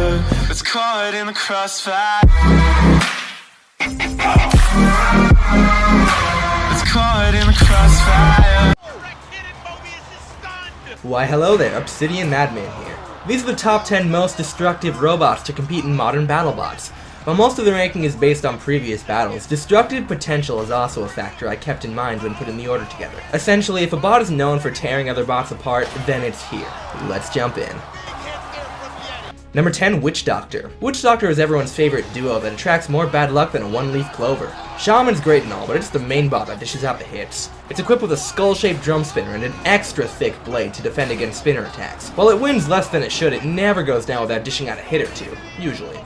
It's caught in the crossfire. It's caught in the crossfire. Why hello there, Obsidian Madman here. These are the top 10 most destructive robots to compete in modern BattleBots. While most of the ranking is based on previous battles, destructive potential is also a factor I kept in mind when putting the order together. Essentially, if a bot is known for tearing other bots apart, then it's here. Let's jump in. Number 10, Witch Doctor. Witch Doctor is everyone's favorite duo that attracts more bad luck than a one-leaf clover. Shaman's great and all, but it's the main bot that dishes out the hits. It's equipped with a skull-shaped drum spinner and an extra thick blade to defend against spinner attacks. While it wins less than it should, it never goes down without dishing out a hit or two, usually.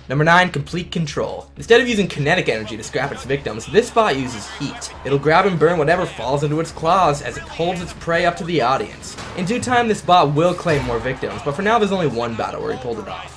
Number 9, Complete Control. Instead of using kinetic energy to scrap its victims, this bot uses heat. It'll grab and burn whatever falls into its claws as it holds its prey up to the audience. In due time, this bot will claim more victims, but for now there's only one battle where he pulled it off.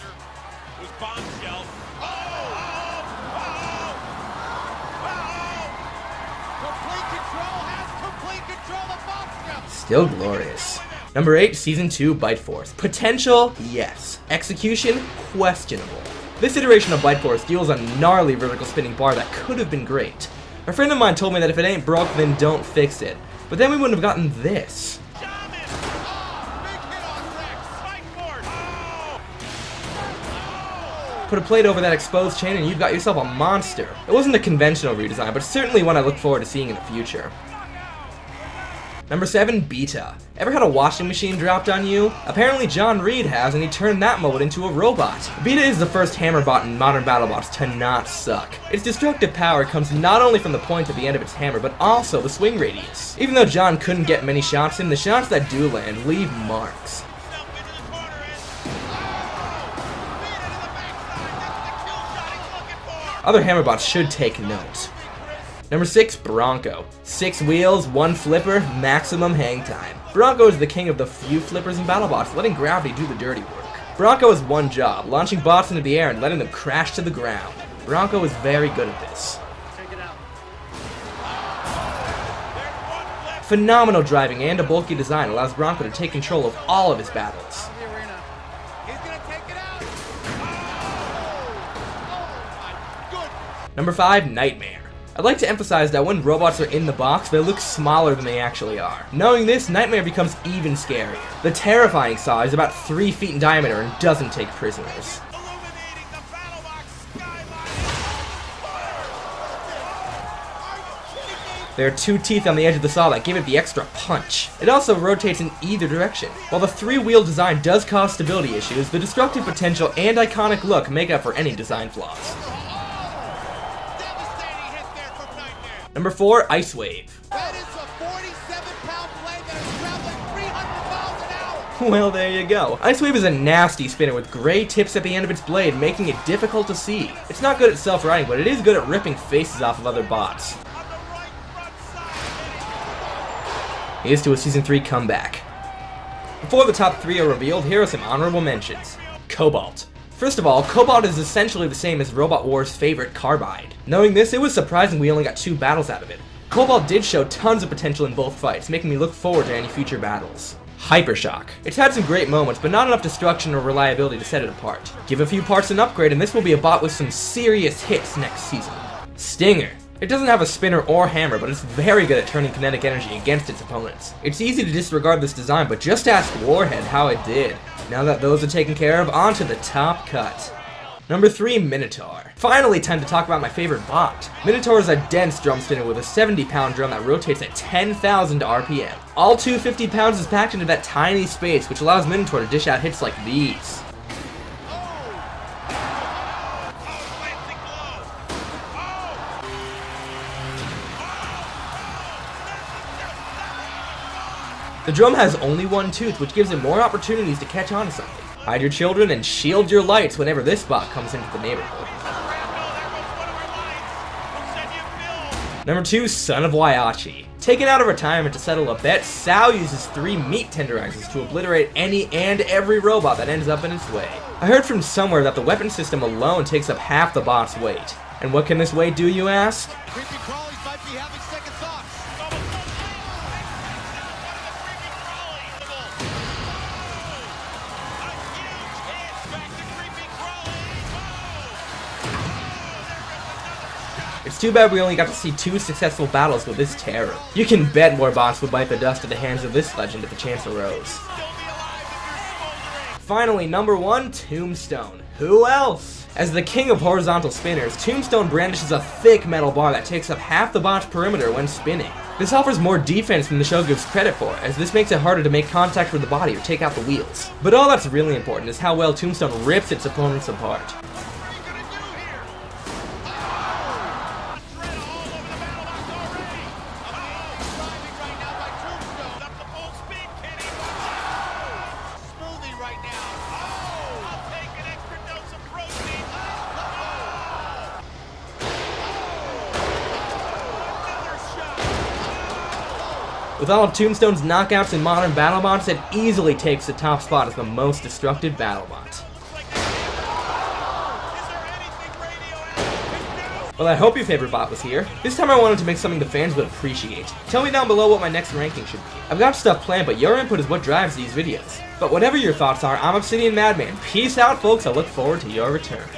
Still glorious. Number 8, Season 2, Bite Force. Potential? Yes. Execution? Questionable. This iteration of Bite Force deals a gnarly vertical spinning bar that could have been great. A friend of mine told me that if it ain't broke, then don't fix it. But then we wouldn't have gotten this. Put a plate over that exposed chain and you've got yourself a monster. It wasn't a conventional redesign, but certainly one I look forward to seeing in the future. Number 7, Beta. Ever had a washing machine dropped on you? Apparently John Reed has, and he turned that mode into a robot. Beta is the first hammer bot in modern BattleBots to not suck. Its destructive power comes not only from the point at the end of its hammer, but also the swing radius. Even though John couldn't get many shots in, the shots that do land leave marks. Other hammer bots should take note. Number 6, Bronco. 6 wheels, 1 flipper, maximum hang time. Bronco is the king of the few flippers in BattleBots, letting gravity do the dirty work. Bronco has one job, launching bots into the air and letting them crash to the ground. Bronco is very good at this. Phenomenal driving and a bulky design allows Bronco to take control of all of his battles. Number 5, Nightmare. I'd like to emphasize that when robots are in the box, they look smaller than they actually are. Knowing this, Nightmare becomes even scarier. The terrifying saw is about 3 feet in diameter and doesn't take prisoners. There are 2 teeth on the edge of the saw that give it the extra punch. It also rotates in either direction. While the 3-wheel design does cause stability issues, the destructive potential and iconic look make up for any design flaws. Number 4, Ice Wave. That is a 47-pound blade that is traveling 300 miles an hour. Well, there you go. Ice Wave is a nasty spinner with gray tips at the end of its blade, making it difficult to see. It's not good at self-riding, but it is good at ripping faces off of other bots. Here's to a Season 3 comeback. Before the top 3 are revealed, here are some honorable mentions. Cobalt. First of all, Cobalt is essentially the same as Robot War's favorite Carbide. Knowing this, it was surprising we only got 2 battles out of it. Cobalt did show tons of potential in both fights, making me look forward to any future battles. Hypershock. It's had some great moments, but not enough destruction or reliability to set it apart. Give a few parts an upgrade and this will be a bot with some serious hits next season. Stinger. It doesn't have a spinner or hammer, but it's very good at turning kinetic energy against its opponents. It's easy to disregard this design, but just ask Warhead how it did. Now that those are taken care of, on to the top cut. Number 3, Minotaur. Finally time to talk about my favorite bot. Minotaur is a dense drum spinner with a 70-pound drum that rotates at 10,000 RPM. All 250 pounds is packed into that tiny space, which allows Minotaur to dish out hits like these. The drum has only 1 tooth, which gives it more opportunities to catch on to something. Hide your children and shield your lights whenever this bot comes into the neighborhood. Number 2, Son of Waiachi. Taken out of retirement to settle a bet, Sal uses 3 meat tenderizers to obliterate any and every robot that ends up in its way. I heard from somewhere that the weapon system alone takes up half the bot's weight. And what can this weight do, you ask? Creepy crawlies might be having second thoughts. too bad we only got to see 2 successful battles with this terror. You can bet more bots would bite the dust at the hands of this legend if the chance arose. Finally, number 1, Tombstone. Who else? As the king of horizontal spinners, Tombstone brandishes a thick metal bar that takes up half the bot's perimeter when spinning. This offers more defense than the show gives credit for, as this makes it harder to make contact with the body or take out the wheels. But all that's really important is how well Tombstone rips its opponents apart. With all of Tombstone's knockouts in modern BattleBots, it easily takes the top spot as the most destructive BattleBot. Well, I hope your favorite bot was here. This time I wanted to make something the fans would appreciate. Tell me down below what my next ranking should be. I've got stuff planned, but your input is what drives these videos. But whatever your thoughts are, I'm Obsidian Madman. Peace out, folks. I look forward to your return.